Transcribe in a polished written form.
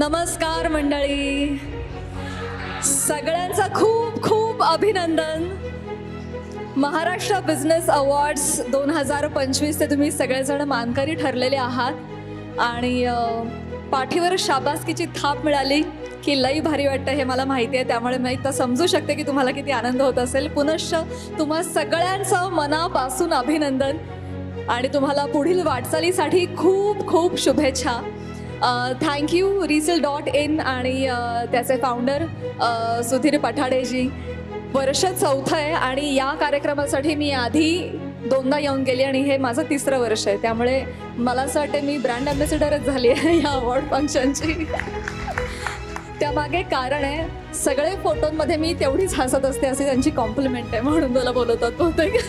नमस्कार मंडळी, सगळ्यांचं खूप खूप अभिनंदन. महाराष्ट्र बिझनेस अवॉर्ड्स 2025 ते तुम्ही सगळेजण मानकरी ठरलेले आहात आणि पाठीवर शाबासकीची थाप मिळाली की लई भारी वाटतं हे मला माहिती आहे. त्यामुळे मी तर समजू शकते की तुम्हाला किती आनंद होत असेल. पुनश्च तुम्हा सगळ्यांचं मनापासून अभिनंदन आणि तुम्हाला पुढील वाटचालीसाठी खूप खूप शुभेच्छा. थँक्यू Refill.in आणि त्याचे फाउंडर सुधीर पठाडेजी. वर्ष 4थं आहे आणि या कार्यक्रमासाठी मी आधी 2दा येऊन गेली आणि हे माझं 3रं वर्ष आहे. त्यामुळे मला असं वाटतं मी ब्रँड ॲम्बॅसेडरच झाली आहे या अवॉर्ड फंक्शनची. त्यामागे कारण आहे, सगळे फोटोंमध्ये मी तेवढीच हसत असते अशी त्यांची कॉम्प्लिमेंट आहे म्हणून मला बोलवतात बहुतेक.